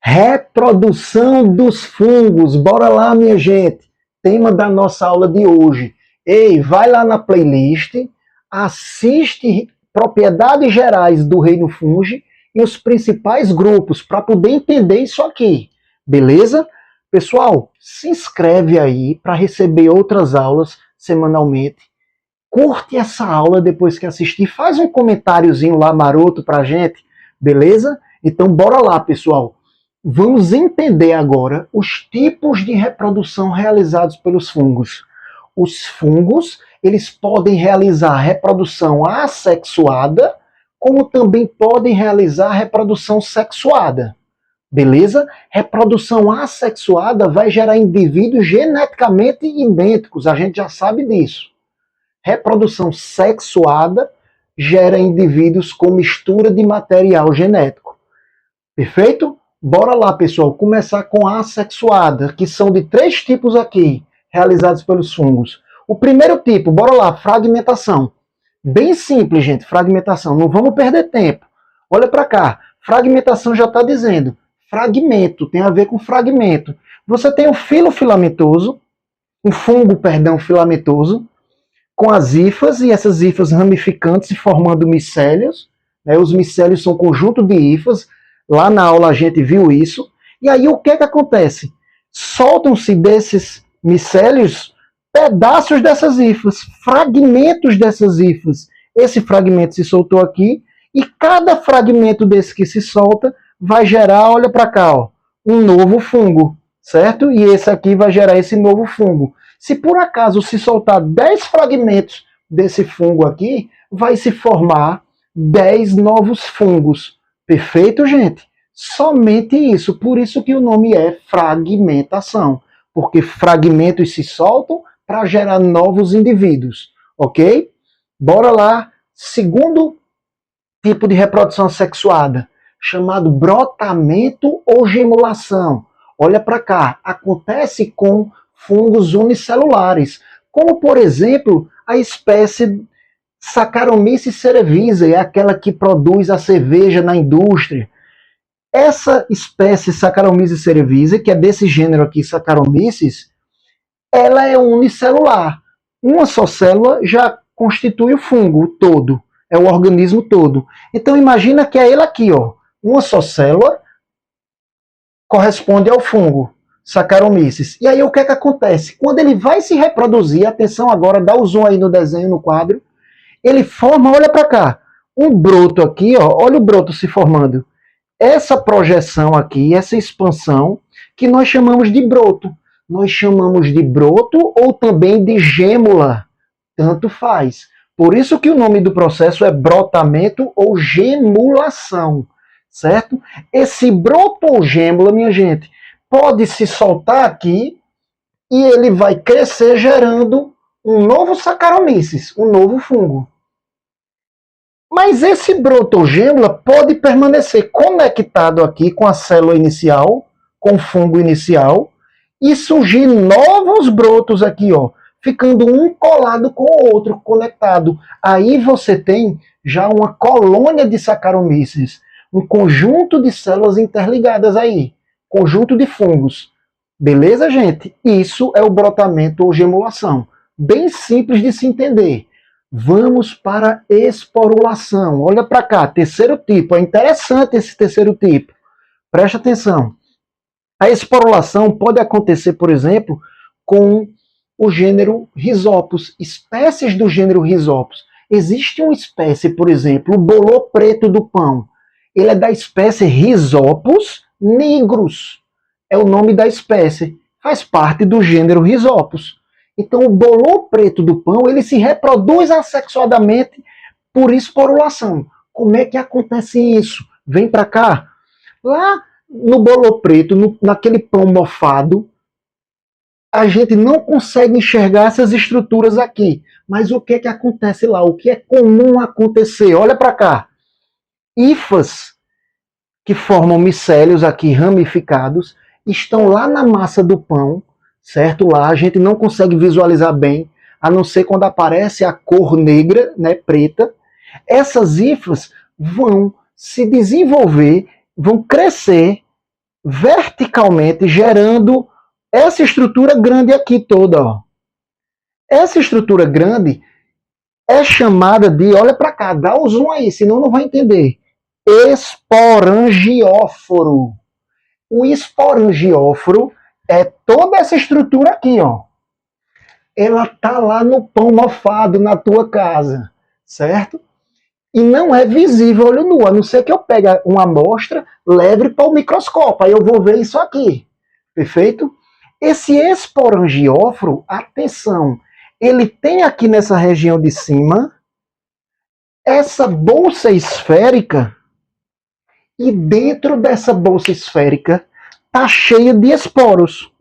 Reprodução dos fungos. Bora lá, minha gente. Tema da nossa aula de hoje. Ei, vai lá na playlist, assiste propriedades gerais do reino fungi e os principais grupos para poder entender isso aqui. Beleza? Pessoal, se inscreve aí para receber outras aulas semanalmente. Curte essa aula depois que assistir. Faz um comentáriozinho lá maroto pra gente. Beleza? Então bora lá, pessoal. Vamos entender agora os tipos de reprodução realizados pelos fungos. Os fungos, eles podem realizar reprodução assexuada, como também podem realizar reprodução sexuada. Beleza? Reprodução assexuada vai gerar indivíduos geneticamente idênticos, a gente já sabe disso. Reprodução sexuada gera indivíduos com mistura de material genético. Perfeito? Bora lá, pessoal, começar com a assexuada, que são de 3 tipos aqui, realizados pelos fungos. O primeiro tipo, bora lá, fragmentação. Bem simples, gente, fragmentação. Não vamos perder tempo. Olha para cá. Fragmentação já está dizendo. Fragmento, tem a ver com fragmento. Você tem um filo filamentoso, filamentoso, com as hifas, e essas hifas ramificantes e formando micélios. Os micélios são conjunto de hifas. Lá na aula a gente viu isso. E aí o que acontece? Soltam-se desses micélios pedaços dessas hifas, fragmentos dessas hifas. Esse fragmento se soltou aqui, e cada fragmento desse que se solta vai gerar, olha para cá, ó, um novo fungo, certo? E esse aqui vai gerar esse novo fungo. Se por acaso se soltar 10 fragmentos desse fungo aqui, vai se formar 10 novos fungos. Perfeito, gente? Somente isso. Por isso que o nome é fragmentação. Porque fragmentos se soltam para gerar novos indivíduos. Ok? Bora lá. Segundo tipo de reprodução sexuada, chamado brotamento ou gemulação. Olha para cá. Acontece com fungos unicelulares, como, por exemplo, a espécie Saccharomyces cerevisiae, é aquela que produz a cerveja na indústria. Essa espécie Saccharomyces cerevisiae, que é desse gênero aqui, Saccharomyces, ela é unicelular. Uma só célula já constitui o fungo todo, é o organismo todo. Então imagina que é ele aqui, ó. Uma só célula corresponde ao fungo Saccharomyces. E aí o que acontece? Quando ele vai se reproduzir, atenção agora, dá o zoom aí no desenho, no quadro, ele forma, olha para cá, um broto aqui, ó, olha o broto se formando. Essa projeção aqui, essa expansão, que nós chamamos de broto. Nós chamamos de broto ou também de gêmula. Tanto faz. Por isso que o nome do processo é brotamento ou gemulação. Certo? Esse broto ou gêmula, minha gente, pode se soltar aqui e ele vai crescer gerando um novo Saccharomyces, um novo fungo. Mas esse broto ou gêmula pode permanecer conectado aqui com a célula inicial, com o fungo inicial, e surgir novos brotos aqui, ó, ficando um colado com o outro, conectado. Aí você tem já uma colônia de Saccharomyces, um conjunto de células interligadas aí, conjunto de fungos. Beleza, gente? Isso é o brotamento ou gemulação. Bem simples de se entender. Vamos para a esporulação. Olha para cá, terceiro tipo. É interessante esse terceiro tipo. Preste atenção. A esporulação pode acontecer, por exemplo, com o gênero Rhizopus, espécies do gênero Rhizopus. Existe uma espécie, por exemplo, o bolor preto do pão. Ele é da espécie Rhizopus nigrus. É o nome da espécie. Faz parte do gênero Rhizopus. Então, o bolor preto do pão, ele se reproduz assexuadamente por esporulação. Como é que acontece isso? Vem para cá. Lá no bolor preto, naquele pão mofado, a gente não consegue enxergar essas estruturas aqui. Mas o que acontece lá? O que é comum acontecer? Olha para cá. Hifas que formam micélios aqui ramificados estão lá na massa do pão, certo? Lá a gente não consegue visualizar bem, a não ser quando aparece a cor negra, né, preta. Essas hifas vão se desenvolver, vão crescer verticalmente, gerando essa estrutura grande aqui toda. Ó. Essa estrutura grande é chamada de, olha para cá, dá o zoom aí, senão não vai entender, esporangióforo. O esporangióforo é toda essa estrutura aqui, ó. Ela tá lá no pão mofado na tua casa, certo? E não é visível olho nu, a não ser que eu pegue uma amostra, leve para o microscópio, aí eu vou ver isso aqui, perfeito? Esse esporangióforo, atenção, ele tem aqui nessa região de cima essa bolsa esférica, e dentro dessa bolsa esférica está cheia de esporos.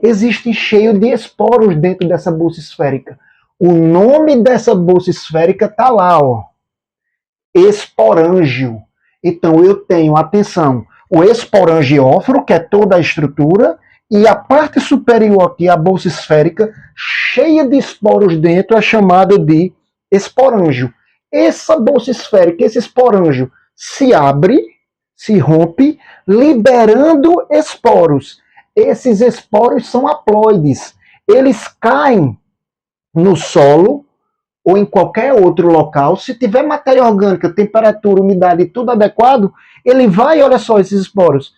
Existem cheio de esporos dentro dessa bolsa esférica. O nome dessa bolsa esférica está lá, ó. Esporângio. Então eu tenho, atenção, o esporangióforo, que é toda a estrutura, e a parte superior aqui, a bolsa esférica, cheia de esporos dentro, é chamada de esporângio. Essa bolsa esférica, esse esporângio, se abre, se rompe, liberando esporos. Esses esporos são haploides. Eles caem no solo ou em qualquer outro local. Se tiver matéria orgânica, temperatura, umidade, tudo adequado, ele vai, olha só, esses esporos,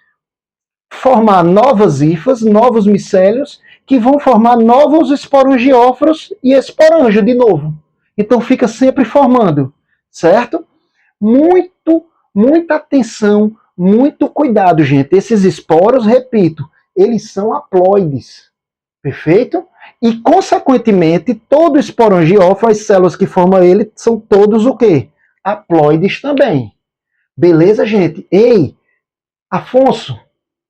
formar novas hifas, novos micélios, que vão formar novos esporangióforos e esporângio de novo. Então fica sempre formando, certo? Muita atenção, muito cuidado, gente. Esses esporos, repito, eles são haploides, perfeito? E, consequentemente, todo esporangióforo, as células que formam ele, são todos o quê? Haploides também. Beleza, gente? Ei, Afonso,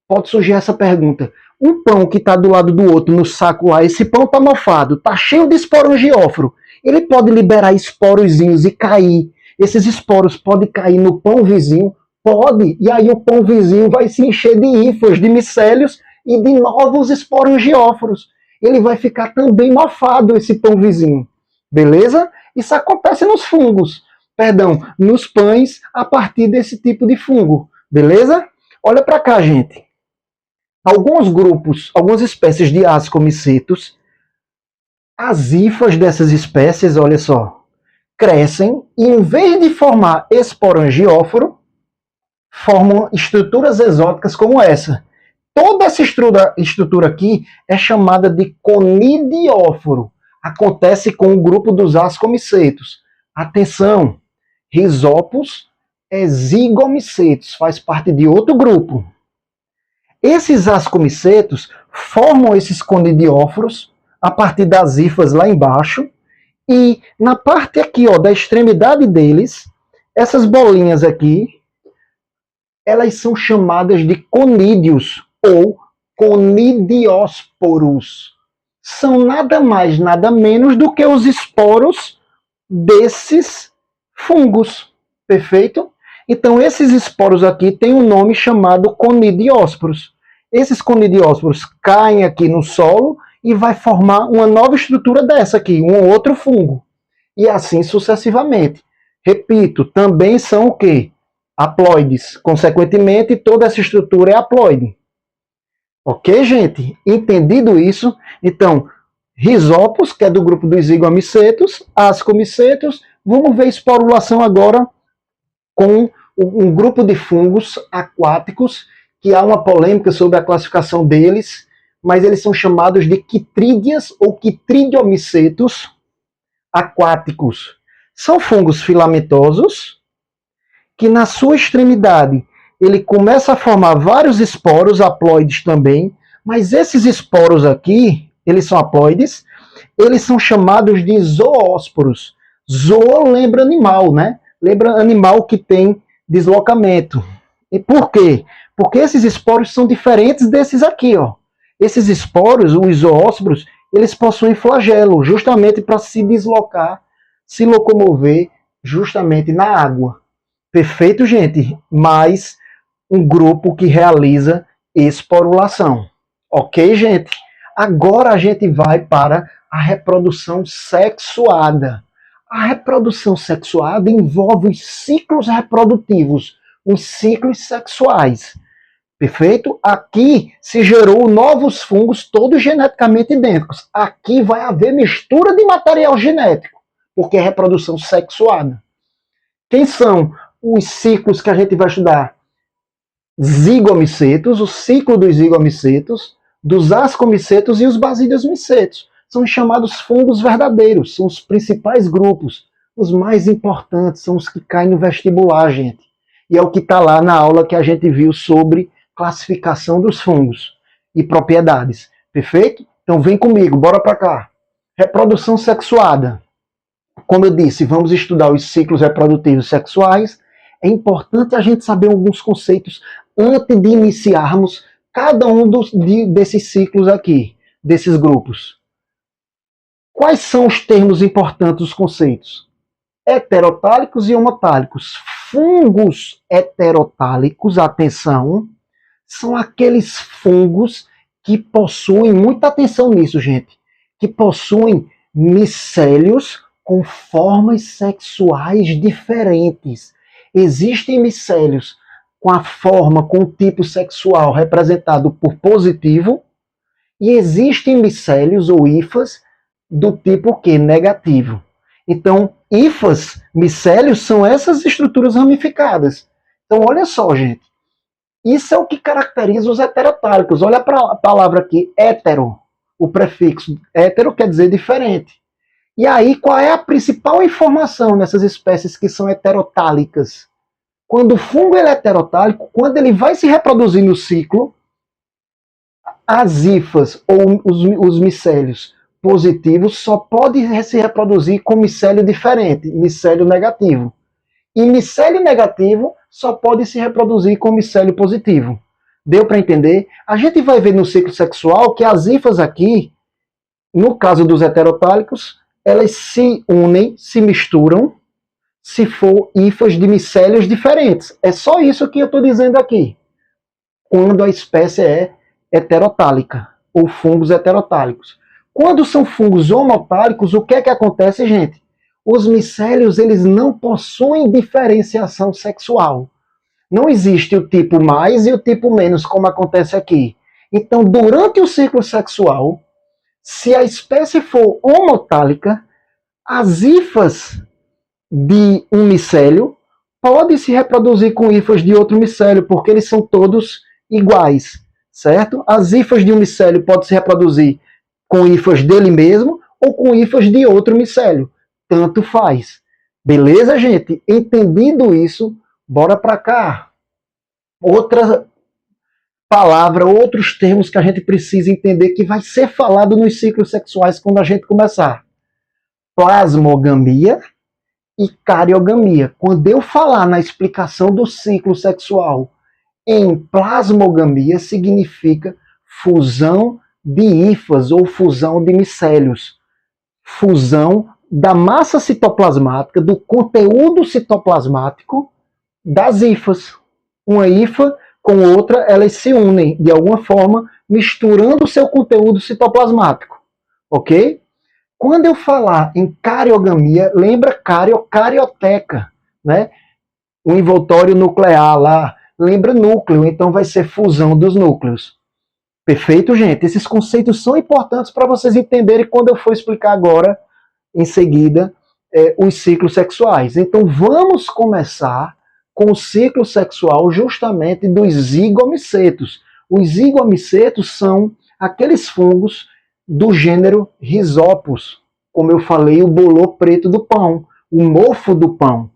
pode surgir essa pergunta. Um pão que está do lado do outro no saco lá, esse pão está mofado, está cheio de esporangióforo. Ele pode liberar esporozinhos e cair. Esses esporos podem cair no pão vizinho? Pode. E aí o pão vizinho vai se encher de hifas, de micélios e de novos esporangióforos. Ele vai ficar também mofado, esse pão vizinho. Beleza? Isso acontece nos fungos. Perdão, nos pães a partir desse tipo de fungo. Beleza? Olha para cá, gente. Alguns grupos, algumas espécies de ascomicetos, as hifas dessas espécies, olha só, crescem e, em vez de formar esporangióforo, formam estruturas exóticas como essa. Toda essa estrutura aqui é chamada de conidióforo. Acontece com o grupo dos ascomicetos. Atenção, Rhizopus zigomicetos, faz parte de outro grupo. Esses ascomicetos formam esses conidióforos a partir das hifas lá embaixo, e na parte aqui, ó, da extremidade deles, essas bolinhas aqui, elas são chamadas de conídeos ou conidiósporos. São nada mais, nada menos do que os esporos desses fungos. Perfeito? Então, esses esporos aqui têm um nome chamado conidiósporos. Esses conidiósporos caem aqui no solo e vai formar uma nova estrutura dessa aqui, um outro fungo. E assim sucessivamente. Repito, também são o quê? Haploides. Consequentemente, toda essa estrutura é haploide. Ok, gente? Entendido isso? Então, Rhizopus, que é do grupo dos zigomicetos, ascomicetos. Vamos ver esporulação agora com um grupo de fungos aquáticos, que há uma polêmica sobre a classificação deles, mas eles são chamados de quitrídeas ou quitridiomicetos aquáticos. São fungos filamentosos, que na sua extremidade ele começa a formar vários esporos, haploides também, mas esses esporos aqui, eles são haploides, eles são chamados de zoósporos. Zoo lembra animal, né? Lembra animal que tem deslocamento. E por quê? Porque esses esporos são diferentes desses aqui, ó. Esses esporos, os zoósporos, eles possuem flagelo, justamente para se deslocar, se locomover justamente na água. Perfeito, gente? Mais um grupo que realiza esporulação. Ok, gente? Agora a gente vai para a reprodução sexuada. A reprodução sexuada envolve os ciclos reprodutivos, os ciclos sexuais. Perfeito? Aqui se gerou novos fungos, todos geneticamente idênticos. Aqui vai haver mistura de material genético, porque é reprodução sexuada. Quem são os ciclos que a gente vai estudar? Zigomicetos, o ciclo dos zigomicetos, dos ascomicetos e os basidiosmicetos. São chamados fungos verdadeiros, são os principais grupos, os mais importantes, são os que caem no vestibular, gente. E é o que está lá na aula que a gente viu sobre classificação dos fungos e propriedades. Perfeito? Então vem comigo, bora para cá. Reprodução sexuada. Como eu disse, vamos estudar os ciclos reprodutivos sexuais. É importante a gente saber alguns conceitos antes de iniciarmos cada um desses ciclos aqui, desses grupos. Quais são os termos importantes dos conceitos? Heterotálicos e homotálicos. Fungos heterotálicos, atenção, são aqueles fungos que possuem, muita atenção nisso, gente, que possuem micélios com formas sexuais diferentes. Existem micélios com a forma, com o tipo sexual representado por positivo, e existem micélios ou hifas do tipo que? Negativo. Então, hifas, micélios, são essas estruturas ramificadas. Então, olha só, gente. Isso é o que caracteriza os heterotálicos. Olha para a palavra aqui, hétero. O prefixo hétero quer dizer diferente. E aí, qual é a principal informação nessas espécies que são heterotálicas? Quando o fungo é heterotálico, quando ele vai se reproduzir no ciclo, as hifas ou os micélios positivos só podem se reproduzir com micélio diferente, micélio negativo. E micélio negativo só pode se reproduzir com micélio positivo. Deu para entender? A gente vai ver no ciclo sexual que as hifas aqui, no caso dos heterotálicos, elas se unem, se misturam, se for hifas de micélios diferentes. É só isso que eu estou dizendo aqui. Quando a espécie é heterotálica, ou fungos heterotálicos. Quando são fungos homotálicos, o que é que acontece, gente? Os micélios, eles não possuem diferenciação sexual. Não existe o tipo mais e o tipo menos, como acontece aqui. Então, durante o ciclo sexual, se a espécie for homotálica, as hifas de um micélio podem se reproduzir com hifas de outro micélio, porque eles são todos iguais, certo? As hifas de um micélio podem se reproduzir com hifas dele mesmo ou com hifas de outro micélio. Tanto faz. Beleza, gente? Entendido isso, bora para cá. Outra palavra, outros termos que a gente precisa entender que vai ser falado nos ciclos sexuais quando a gente começar. Plasmogamia e cariogamia. Quando eu falar na explicação do ciclo sexual em plasmogamia, significa fusão de hifas ou fusão de micélios. Fusão da massa citoplasmática, do conteúdo citoplasmático das hifas. Uma hifa com outra, elas se unem de alguma forma, misturando o seu conteúdo citoplasmático. Ok? Quando eu falar em cariogamia, lembra carioteca, né? O envoltório nuclear lá, lembra núcleo, então vai ser fusão dos núcleos. Perfeito, gente? Esses conceitos são importantes para vocês entenderem quando eu for explicar agora, em seguida, os ciclos sexuais. Então vamos começar com o ciclo sexual justamente dos zigomicetos. Os zigomicetos são aqueles fungos do gênero Rhizopus, como eu falei, o bolor preto do pão, o mofo do pão,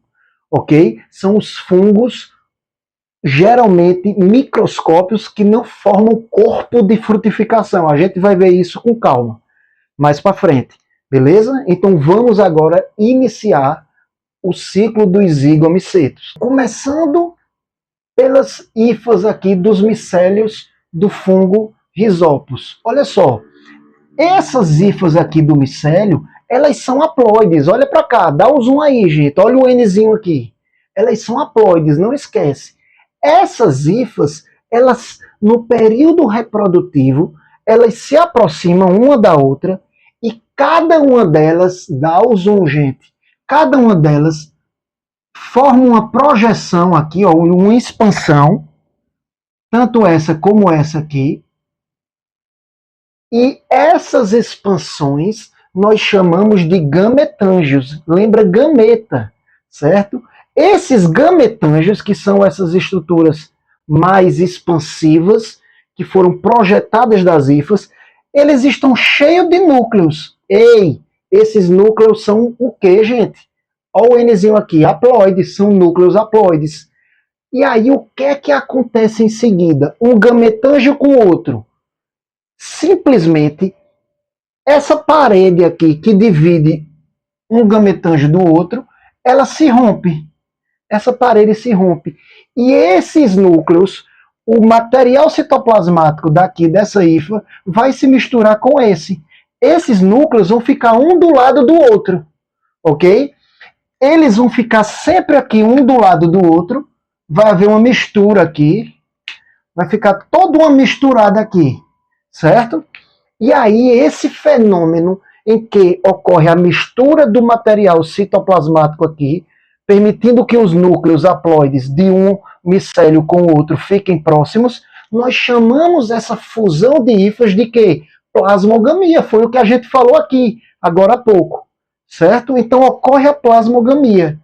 ok? São os fungos geralmente microscópios que não formam corpo de frutificação. A gente vai ver isso com calma mais para frente, beleza? Então vamos agora iniciar o ciclo dos zigomicetos. Começando pelas hifas aqui dos micélios do fungo Rhizopus. Olha só, essas hifas aqui do micélio, elas são haploides. Olha para cá, dá um zoom aí, gente. Olha o Nzinho aqui. Elas são haploides, não esquece. Essas hifas, elas, no período reprodutivo, elas se aproximam uma da outra e cada uma delas, dá o zoom, gente, cada uma delas forma uma projeção aqui, ó, uma expansão tanto essa como essa aqui. E essas expansões nós chamamos de gametângios. Lembra gameta, certo? Esses gametângios, que são essas estruturas mais expansivas, que foram projetadas das hifas, eles estão cheios de núcleos. Ei, esses núcleos são o quê, gente? Olha o Nzinho aqui, haploides, são núcleos haploides. E aí o que é que acontece em seguida? Um gametângio com outro. Simplesmente, essa parede aqui que divide um gametângio do outro, ela se rompe. Essa parede se rompe. E esses núcleos, o material citoplasmático daqui dessa hifa vai se misturar com esse. Esses núcleos vão ficar um do lado do outro, ok? Eles vão ficar sempre aqui um do lado do outro. Vai haver uma mistura aqui. Vai ficar toda uma misturada aqui, certo? E aí esse fenômeno em que ocorre a mistura do material citoplasmático aqui, permitindo que os núcleos haploides de um micélio com o outro fiquem próximos, nós chamamos essa fusão de hifas de quê? Plasmogamia. Foi o que a gente falou aqui, agora há pouco. Certo? Então ocorre a plasmogamia.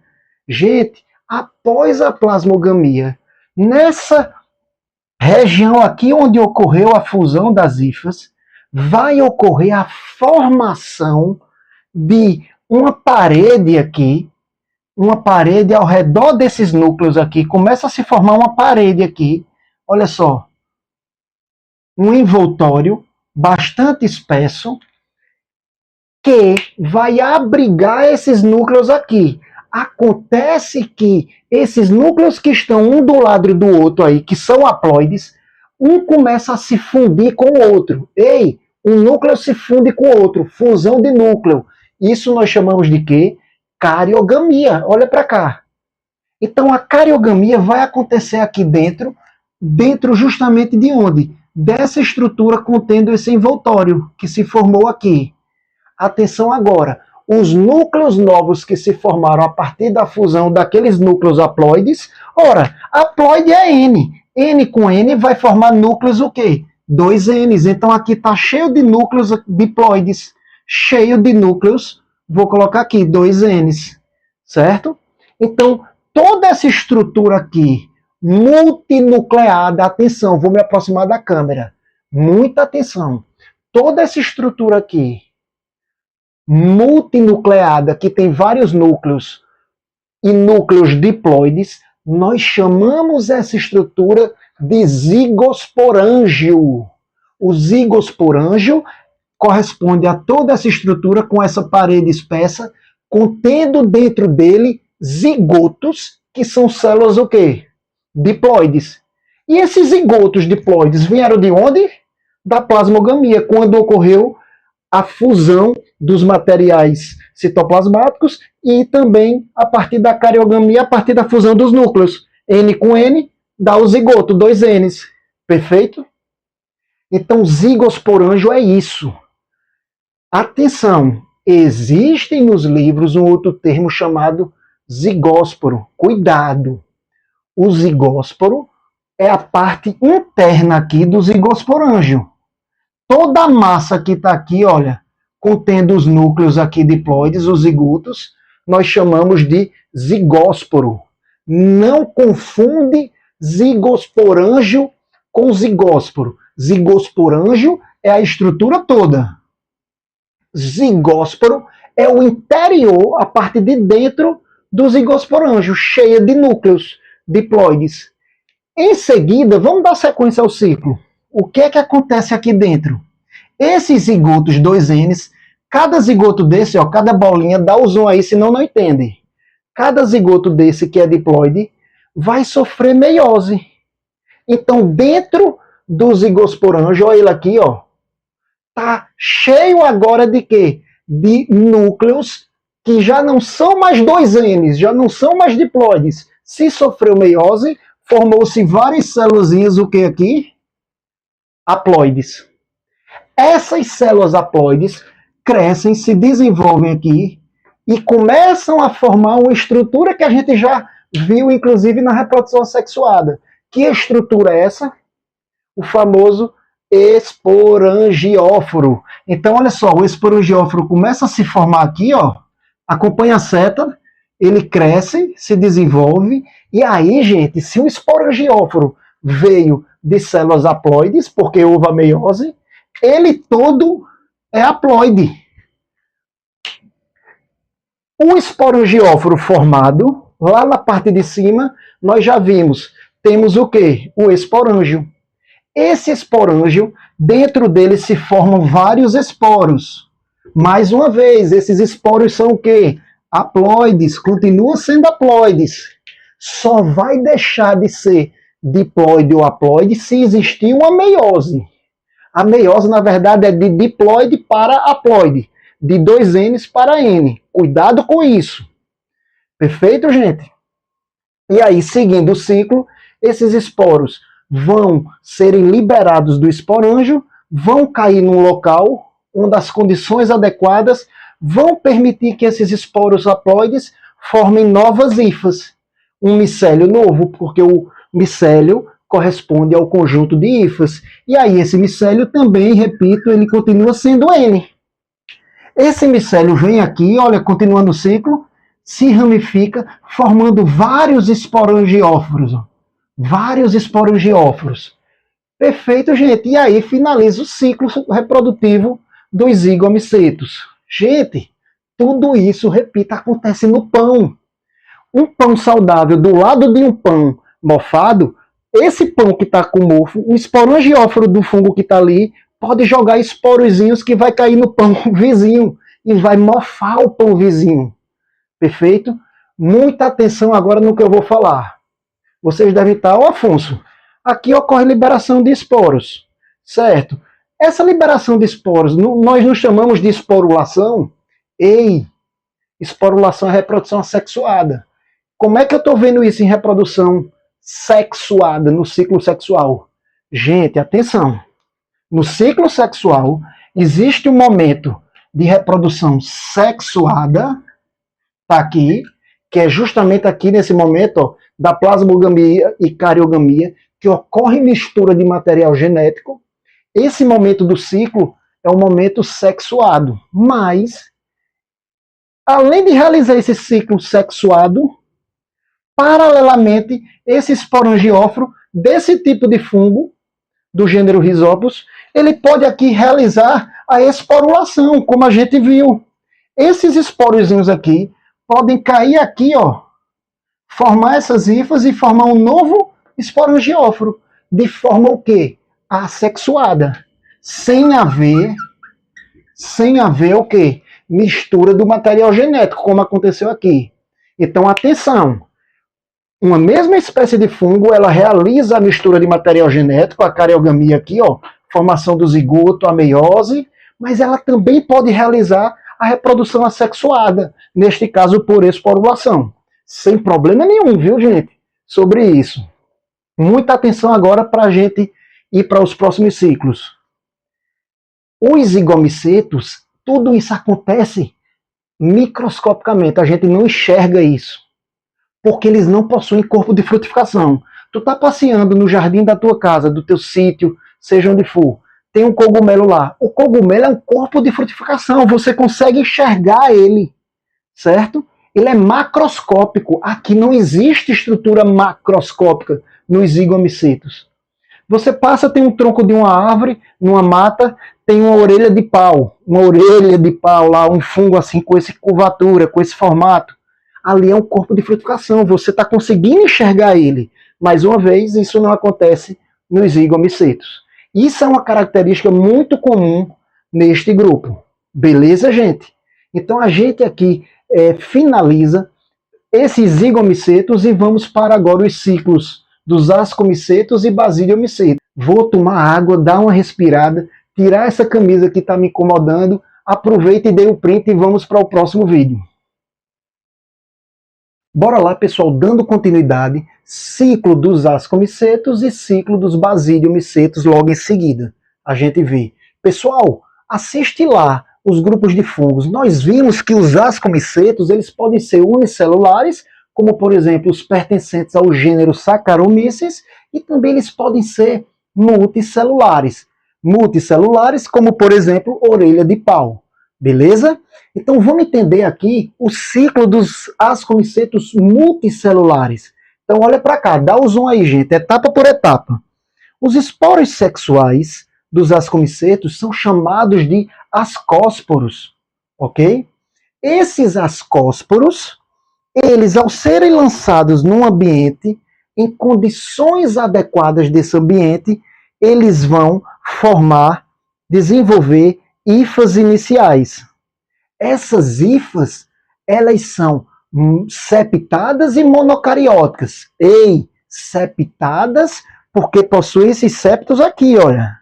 Gente, após a plasmogamia, nessa região aqui onde ocorreu a fusão das hifas, vai ocorrer a formação de uma parede aqui, uma parede ao redor desses núcleos aqui, começa a se formar uma parede aqui, olha só, um envoltório bastante espesso, que vai abrigar esses núcleos aqui. Acontece que esses núcleos que estão um do lado do outro aí, que são haploides, um começa a se fundir com o outro. Ei, um núcleo se funde com o outro, fusão de núcleo. Isso nós chamamos de quê? Cariogamia. Olha para cá. Então a cariogamia vai acontecer aqui dentro justamente de onde? Dessa estrutura contendo esse envoltório que se formou aqui. Atenção agora, os núcleos novos que se formaram a partir da fusão daqueles núcleos haploides, ora, haploide é N. N com N vai formar núcleos o quê? 2 Ns. Então aqui está cheio de núcleos diploides, cheio de núcleos, vou colocar aqui 2 Ns, certo? Então, toda essa estrutura aqui, multinucleada, atenção, vou me aproximar da câmera, muita atenção, toda essa estrutura aqui, multinucleada, que tem vários núcleos e núcleos diploides, nós chamamos essa estrutura de zigosporângio. O zigosporângio corresponde a toda essa estrutura com essa parede espessa, contendo dentro dele zigotos, que são células o quê? Diploides. E esses zigotos diploides vieram de onde? Da plasmogamia, quando ocorreu a fusão dos materiais citoplasmáticos e também a partir da cariogamia, a partir da fusão dos núcleos. N com N dá o zigoto, 2 Ns. Perfeito? Então, zigosporângio é isso. Atenção, existe nos livros um outro termo chamado zigósporo. Cuidado! O zigósporo é a parte interna aqui do zigosporângio. Toda a massa que está aqui, olha, contendo os núcleos aqui diploides, os zigotos, nós chamamos de zigósporo. Não confunde zigosporângio com zigósporo. Zigosporângio é a estrutura toda. Zigósporo é o interior, a parte de dentro do zigosporângio, cheia de núcleos diploides. Em seguida, vamos dar sequência ao ciclo. O que é que acontece aqui dentro? Esses zigotos 2Ns, cada zigoto desse, ó, cada bolinha, dá o zoom aí, senão não entende. Cada zigoto desse que é diploide vai sofrer meiose. Então, dentro do zigosporângio, olha ele aqui, ó, tá cheio agora de quê? De núcleos que já não são mais 2Ns, já não são mais diploides. Se sofreu meiose, formou-se várias células, o que aqui? Haploides. Essas células haploides crescem, se desenvolvem aqui e começam a formar uma estrutura que a gente já viu, inclusive, na reprodução sexuada. Que estrutura é essa? o famoso esporangióforo. Então, olha só, o esporangióforo começa a se formar aqui, ó, acompanha a seta, ele cresce, se desenvolve, e aí, gente, se o esporangióforo veio de células haploides, porque houve a meiose, ele todo é haploide. O esporangióforo formado, lá na parte de cima, nós já vimos, temos o quê? O esporângio. Esse esporângio, dentro dele se formam vários esporos. Mais uma vez, esses esporos são o quê? Haploides, continuam sendo haploides. Só vai deixar de ser diploide ou haploide se existir uma meiose. A meiose, na verdade, é de diploide para haploide, de 2 N's para N. Cuidado com isso. Perfeito, gente? E aí, seguindo o ciclo, esses esporos vão serem liberados do esporângio, vão cair num local onde as condições adequadas vão permitir que esses esporos haploides formem novas hifas. Um micélio novo, porque o micélio corresponde ao conjunto de hifas. E aí esse micélio também, repito, ele continua sendo N. Esse micélio vem aqui, olha, continuando o ciclo, se ramifica, formando vários esporangióforos. Vários esporangióforos. Perfeito, gente. E aí finaliza o ciclo reprodutivo dos zigomicetos. Gente, tudo isso, repito, acontece no pão. Um pão saudável do lado de um pão mofado, esse pão que está com mofo, o esporangióforo do fungo que está ali, pode jogar esporozinhos que vai cair no pão vizinho e vai mofar o pão vizinho. Perfeito? Muita atenção agora no que eu vou falar. Vocês devem estar, ó, Afonso, aqui ocorre liberação de esporos, certo? Essa liberação de esporos, nós não chamamos de esporulação? Ei, esporulação é reprodução assexuada. Como é que eu estou vendo isso em reprodução sexuada, no ciclo sexual? Gente, atenção. No ciclo sexual, existe um momento de reprodução sexuada, tá aqui, que é justamente aqui nesse momento, ó, da plasmogamia e cariogamia, que ocorre mistura de material genético. Esse momento do ciclo é o momento sexuado. Mas, além de realizar esse ciclo sexuado, paralelamente, esse esporangióforo desse tipo de fungo, do gênero Rhizopus, ele pode aqui realizar a esporulação, como a gente viu. Esses esporozinhos aqui podem cair aqui, ó, formar essas hifas e formar um novo esporangióforo, de forma o quê? Assexuada, sem haver o quê? Mistura do material genético, como aconteceu aqui. Então, atenção, uma mesma espécie de fungo, ela realiza a mistura de material genético, a cariogamia aqui, ó, formação do zigoto, a meiose, mas ela também pode realizar a reprodução assexuada, neste caso por esporulação. Sem problema nenhum, viu, gente? Sobre isso. Muita atenção agora para a gente ir para os próximos ciclos. Os zigomicetos, tudo isso acontece microscopicamente, a gente não enxerga isso, porque eles não possuem corpo de frutificação. Tu tá passeando no jardim da tua casa, do teu sítio, seja onde for, tem um cogumelo lá. O cogumelo é um corpo de frutificação, você consegue enxergar ele, certo? Ele é macroscópico. Aqui não existe estrutura macroscópica nos zigomicetos. Você passa, tem um tronco de uma árvore, numa mata, tem uma orelha de pau lá, um fungo assim com essa curvatura, com esse formato. Ali é um corpo de frutificação, você está conseguindo enxergar ele. Mais uma vez, isso não acontece nos zigomicetos. Isso é uma característica muito comum neste grupo. Beleza, gente? Então a gente aqui finaliza esses zigomicetos e vamos para agora os ciclos dos ascomicetos e basidiomicetos. Vou tomar água, dar uma respirada, tirar essa camisa que está me incomodando, aproveita e dê o print e vamos para o próximo vídeo. Bora lá, pessoal, dando continuidade, ciclo dos ascomicetos e ciclo dos basidiomicetos logo em seguida. A gente vê. Pessoal, assiste lá os grupos de fungos. Nós vimos que os ascomicetos, eles podem ser unicelulares, como por exemplo os pertencentes ao gênero Saccharomyces, e também eles podem ser multicelulares. Multicelulares, como por exemplo, orelha de pau. Beleza? Então vamos entender aqui o ciclo dos ascomicetos multicelulares. Então olha para cá, dá o zoom aí, gente, etapa por etapa. Os esporos sexuais dos ascomicetos são chamados de ascósporos, ok? Esses ascósporos, eles ao serem lançados num ambiente, em condições adequadas desse ambiente, eles vão formar, desenvolver hifas iniciais. Essas hifas, elas são septadas e monocarióticas. Ei, septadas porque possuem esses septos aqui, olha,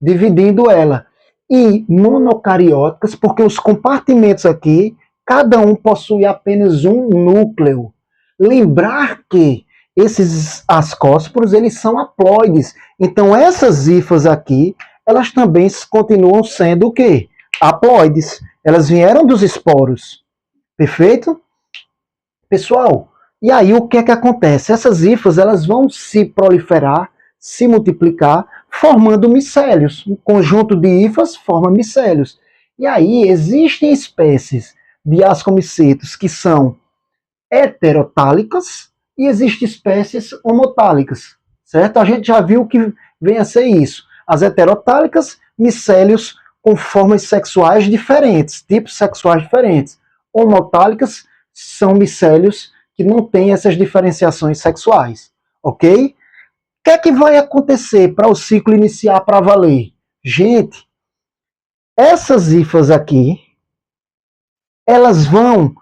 dividindo ela. E monocarióticas porque os compartimentos aqui, cada um possui apenas um núcleo. Lembrar que esses ascósporos, eles são haploides. Então essas hifas aqui, elas também continuam sendo o quê? Haploides. Elas vieram dos esporos. Perfeito? Pessoal, e aí o que é que acontece? Essas hifas, elas vão se proliferar, se multiplicar, formando micélios. Um conjunto de hifas forma micélios. E aí existem espécies de ascomicetos que são heterotálicas e existem espécies homotálicas, certo? A gente já viu que vem a ser isso. As heterotálicas, micélios com formas sexuais diferentes, tipos sexuais diferentes. Homotálicas são micélios que não têm essas diferenciações sexuais, ok? O que é que vai acontecer para o ciclo iniciar para valer? Gente, essas hifas aqui, elas vão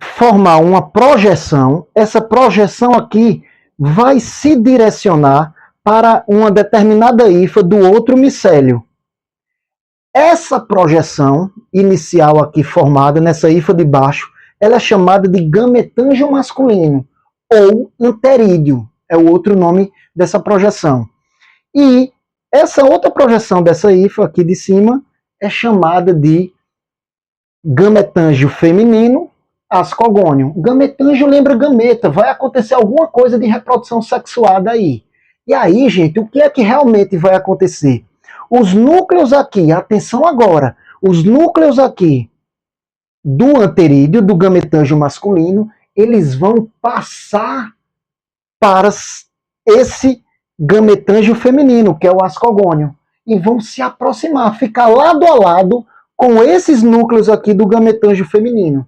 formar uma projeção. Essa projeção aqui vai se direcionar para uma determinada hifa do outro micélio. Essa projeção inicial aqui formada nessa hifa de baixo, ela é chamada de gametângio masculino ou anterídeo, é o outro nome dessa projeção. E essa outra projeção dessa hifa aqui de cima é chamada de gametângio feminino ascogônio. Gametângio lembra gameta, vai acontecer alguma coisa de reprodução sexuada aí. E aí, gente, o que é que realmente vai acontecer? Os núcleos aqui, atenção agora, os núcleos aqui do anterídeo, do gametângio masculino, eles vão passar para esse gametângio feminino, que é o ascogônio, e vão se aproximar, ficar lado a lado com esses núcleos aqui do gametângio feminino.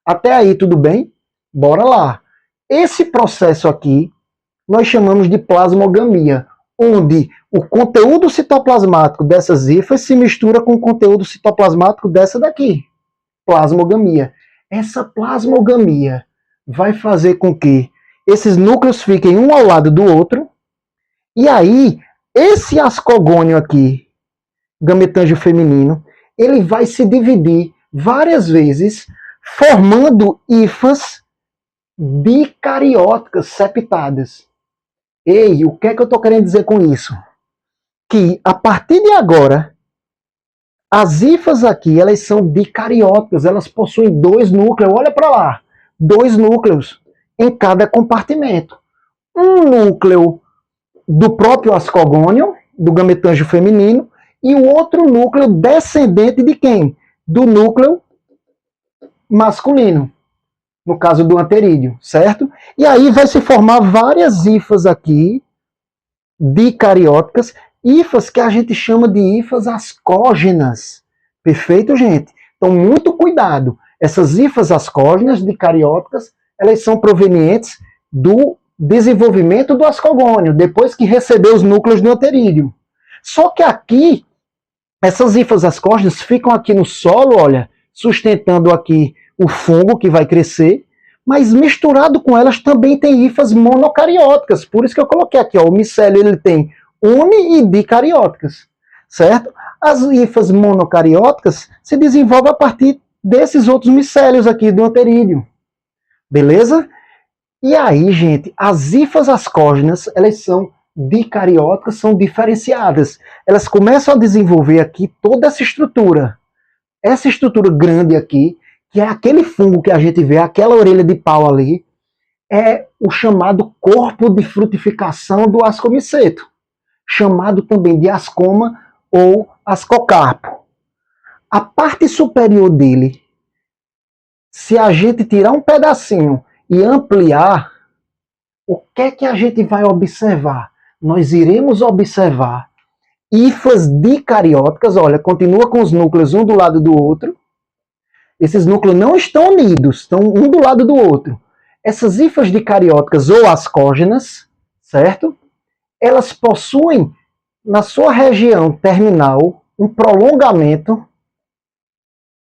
Até aí, tudo bem? Bora lá. Esse processo aqui, nós chamamos de plasmogamia, onde o conteúdo citoplasmático dessas hifas se mistura com o conteúdo citoplasmático dessa daqui. Plasmogamia. Essa plasmogamia vai fazer com que esses núcleos fiquem um ao lado do outro, e aí, esse ascogônio aqui, gametângio feminino, ele vai se dividir várias vezes, formando hifas bicarióticas septadas. Ei, o que é que eu estou querendo dizer com isso? Que a partir de agora, as hifas aqui, elas são dicarióticas, elas possuem dois núcleos, olha para lá, dois núcleos em cada compartimento. Um núcleo do próprio ascogônio, do gametângio feminino, e o outro núcleo descendente de quem? Do núcleo masculino, no caso do anterídeo, certo? E aí vai se formar várias hifas aqui, dicarióticas, hifas que a gente chama de hifas ascógenas. Perfeito, gente? Então, muito cuidado. Essas hifas ascógenas, dicarióticas, elas são provenientes do desenvolvimento do ascogônio, depois que recebeu os núcleos do anterídeo. Só que aqui, essas hifas ascógenas ficam aqui no solo, olha, sustentando aqui o fungo que vai crescer, mas misturado com elas também tem hifas monocarióticas. Por isso que eu coloquei aqui, ó, o micélio ele tem uni e dicarióticas, certo? As hifas monocarióticas se desenvolvem a partir desses outros micélios aqui do anterídeo. Beleza? E aí, gente, as hifas ascógenas, elas são dicarióticas, são diferenciadas. Elas começam a desenvolver aqui toda essa estrutura. Essa estrutura grande aqui, que é aquele fungo que a gente vê, aquela orelha de pau ali, é o chamado corpo de frutificação do ascomiceto, chamado também de ascoma ou ascocarpo. A parte superior dele, se a gente tirar um pedacinho e ampliar, o que é que a gente vai observar? Nós iremos observar hifas dicarióticas, olha, continua com os núcleos um do lado do outro. Esses núcleos não estão unidos, estão um do lado do outro. Essas hifas dicarióticas ou ascógenas, certo? Elas possuem, na sua região terminal, um prolongamento,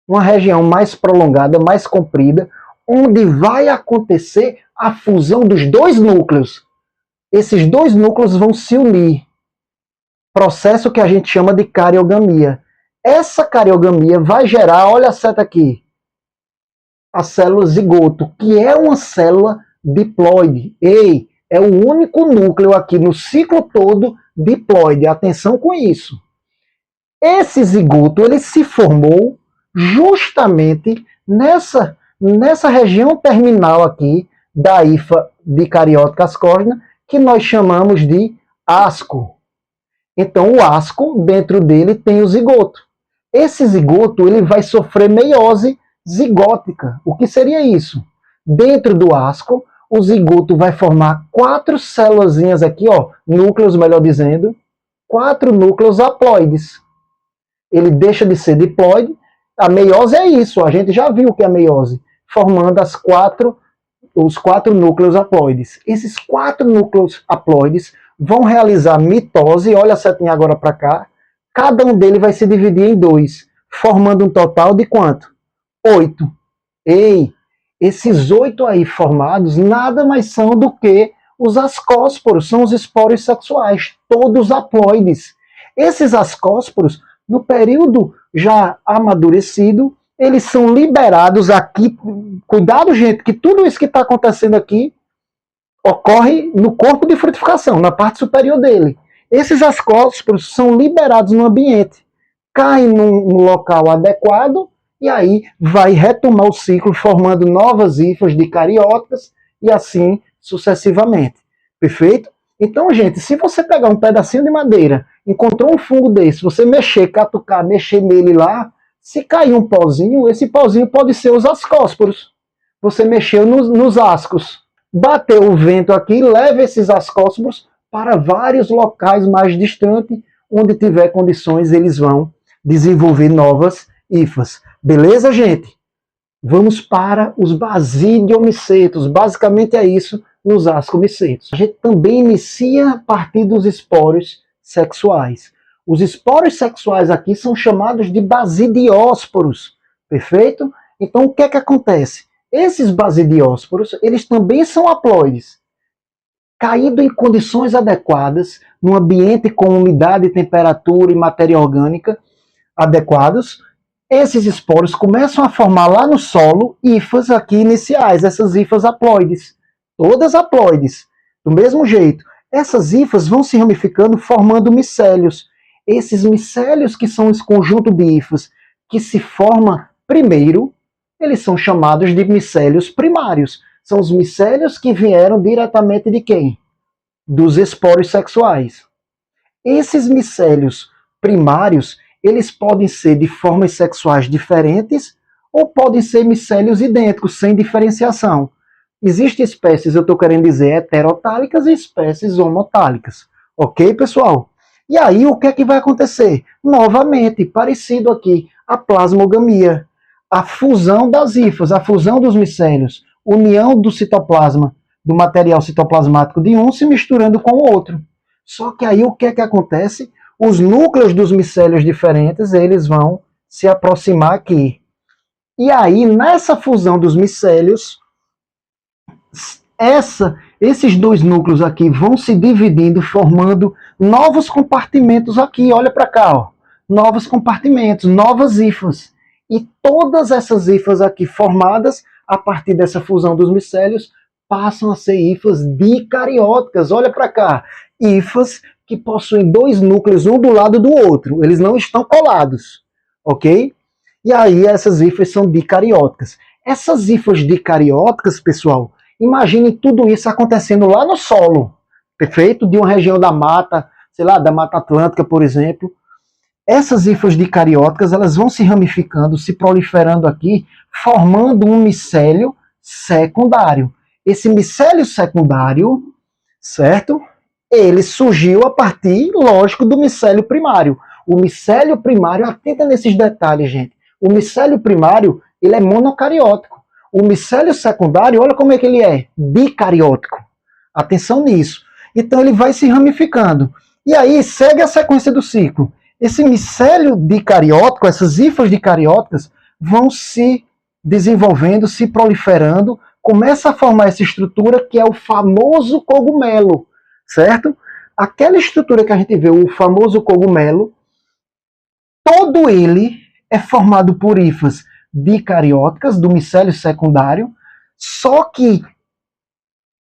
uma região mais prolongada, mais comprida, onde vai acontecer a fusão dos dois núcleos. Esses dois núcleos vão se unir. Processo que a gente chama de cariogamia. Essa cariogamia vai gerar, olha a seta aqui, a célula zigoto, que é uma célula diploide. Ei, é o único núcleo aqui no ciclo todo diploide. Atenção com isso. Esse zigoto, ele se formou justamente nessa região terminal aqui da hifa dicariótica ascógena, que nós chamamos de asco. Então, o asco, dentro dele, tem o zigoto. Esse zigoto, ele vai sofrer meiose zigótica. O que seria isso? Dentro do asco, o zigoto vai formar 4 célulazinhas aqui, ó, núcleos, melhor dizendo, 4 núcleos haploides. Ele deixa de ser diploide. A meiose é isso, a gente já viu o que é a meiose, formando os 4 núcleos haploides. Esses 4 núcleos haploides vão realizar mitose, olha a setinha agora para cá, cada um deles vai se dividir em 2, formando um total de quanto? 8. Ei, esses 8 aí formados nada mais são do que os ascósporos, são os esporos sexuais, todos haploides. Esses ascósporos, no período já amadurecido, eles são liberados aqui. Cuidado, gente, que tudo isso que está acontecendo aqui ocorre no corpo de frutificação, na parte superior dele. Esses ascósporos são liberados no ambiente, caem no local adequado e aí vai retomar o ciclo, formando novas hifas dicarióticas e assim sucessivamente. Perfeito? Então, gente, se você pegar um pedacinho de madeira, encontrou um fungo desse, você mexer, catucar, mexer nele lá, se cair um pozinho, esse pozinho pode ser os ascósporos. Você mexeu nos ascos. Bateu o vento aqui, leva esses ascósporos para vários locais mais distantes, onde tiver condições, eles vão desenvolver novas hifas. Beleza, gente? Vamos para os basidiomicetos. Basicamente é isso nos ascomicetos. A gente também inicia a partir dos esporos sexuais. Os esporos sexuais aqui são chamados de basidiósporos. Perfeito? Então, o que é que acontece? Esses basidiósporos, eles também são haploides. Caído em condições adequadas, num ambiente com umidade, temperatura e matéria orgânica adequados, esses esporos começam a formar lá no solo hifas aqui iniciais, essas hifas haploides. Todas haploides. Do mesmo jeito, essas hifas vão se ramificando formando micélios. Esses micélios, que são esse conjunto de hifas que se forma primeiro, eles são chamados de micélios primários. São os micélios que vieram diretamente de quem? Dos esporos sexuais. Esses micélios primários, eles podem ser de formas sexuais diferentes ou podem ser micélios idênticos, sem diferenciação. Existem espécies, eu estou querendo dizer, heterotálicas e espécies homotálicas. Ok, pessoal? E aí, o que é que vai acontecer? Novamente, parecido aqui, a plasmogamia. A fusão das hifas, a fusão dos micélios, união do citoplasma, do material citoplasmático de um se misturando com o outro. Só que aí, o que é que acontece? Os núcleos dos micélios diferentes, eles vão se aproximar aqui. E aí, nessa fusão dos micélios, esses dois núcleos aqui vão se dividindo, formando novos compartimentos aqui. Olha para cá, ó. Novos compartimentos, novas hifas. E todas essas hifas aqui formadas, a partir dessa fusão dos micélios, passam a ser hifas dicarióticas. Olha para cá. Hifas que possuem 2 núcleos, um do lado do outro. Eles não estão colados. Ok? E aí essas hifas são dicarióticas. Essas hifas dicarióticas, pessoal, Imagine tudo isso acontecendo lá no solo, perfeito? De uma região da mata, sei lá, da Mata Atlântica, por exemplo. Essas hifas dicarióticas, elas vão se ramificando, se proliferando aqui, formando um micélio secundário. Esse micélio secundário, certo? Ele surgiu a partir, lógico, do micélio primário. O micélio primário, atenta nesses detalhes, gente. O micélio primário, ele é monocariótico. O micélio secundário, olha como é que ele é, bicariótico. Atenção nisso. Então ele vai se ramificando. E aí segue a sequência do ciclo. Esse micélio dicariótico, essas hifas dicarióticas, vão se desenvolvendo, se proliferando, começa a formar essa estrutura que é o famoso cogumelo, certo? Aquela estrutura que a gente vê, o famoso cogumelo, todo ele é formado por hifas dicarióticas do micélio secundário, só que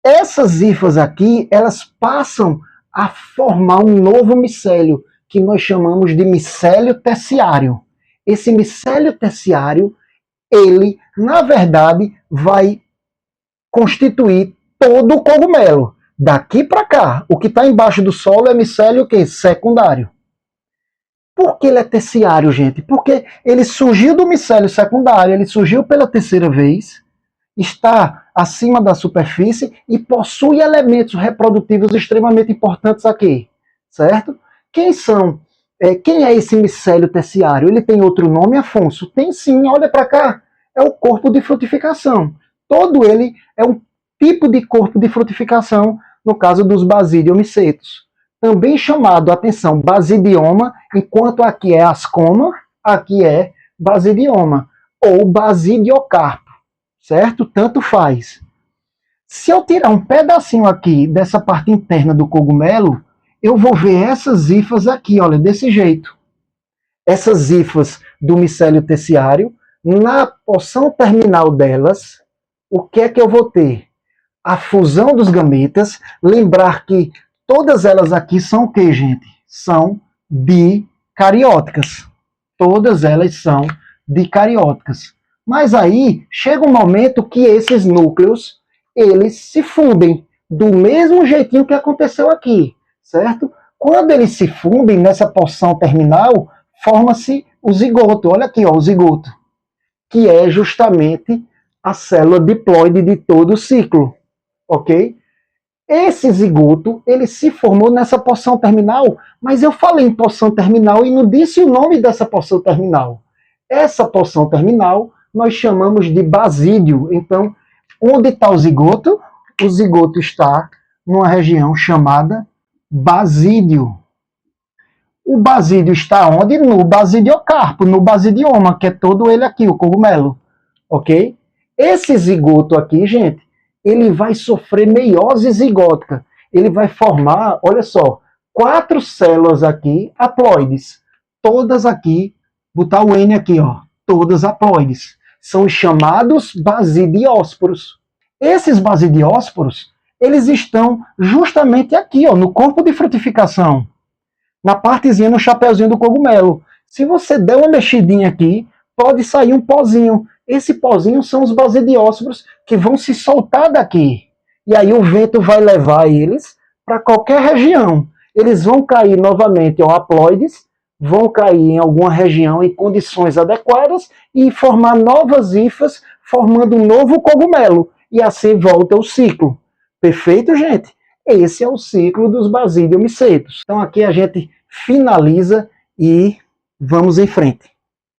essas hifas aqui, elas passam a formar um novo micélio, que nós chamamos de micélio terciário. Esse micélio terciário, ele, na verdade, vai constituir todo o cogumelo. Daqui para cá, o que está embaixo do solo é micélio que? Secundário. Por que ele é terciário, gente? Porque ele surgiu do micélio secundário, ele surgiu pela terceira vez, está acima da superfície e possui elementos reprodutivos extremamente importantes aqui, certo? Quem são? Quem é esse micélio terciário? Ele tem outro nome, Afonso? Tem sim, olha para cá. É o corpo de frutificação. Todo ele é um tipo de corpo de frutificação, no caso dos basidiomicetos. Também chamado, atenção, basidioma, enquanto aqui é ascoma, aqui é basidioma, ou basidiocarpo, certo? Tanto faz. Se eu tirar um pedacinho aqui dessa parte interna do cogumelo, eu vou ver essas hifas aqui, olha, desse jeito. Essas hifas do micélio terciário, na porção terminal delas, o que é que eu vou ter? A fusão dos gametas. Lembrar que todas elas aqui são o que, gente? São dicarióticas. Todas elas são dicarióticas. Mas aí chega um momento que esses núcleos, eles se fundem do mesmo jeitinho que aconteceu aqui, certo? Quando eles se fundem nessa porção terminal, forma-se o zigoto. Olha aqui, ó, o zigoto, que é justamente a célula diploide de todo o ciclo, ok? Esse zigoto, ele se formou nessa porção terminal, mas eu falei em porção terminal e não disse o nome dessa porção terminal. Essa porção terminal nós chamamos de basídio. Então, onde está o zigoto? O zigoto está numa região chamada basídio. O basídio está onde? No basidiocarpo, no basidioma, que é todo ele aqui, o cogumelo. Ok? Esse zigoto aqui, gente, ele vai sofrer meiose zigótica. Ele vai formar, olha só, 4 células aqui, haploides. Todas aqui, botar o N aqui, ó, todas haploides. São chamados basidiósporos. Esses basidiósporos, eles estão justamente aqui, ó, no corpo de frutificação. Na partezinha, no chapeuzinho do cogumelo. Se você der uma mexidinha aqui, pode sair um pozinho. Esse pozinho são os basidiósporos que vão se soltar daqui. E aí o vento vai levar eles para qualquer região. Eles vão cair novamente, ó, haploides, vão cair em alguma região em condições adequadas e formar novas hifas, formando um novo cogumelo. E assim volta o ciclo. Perfeito, gente? Esse é o ciclo dos basidiomicetos. Então aqui a gente finaliza e vamos em frente.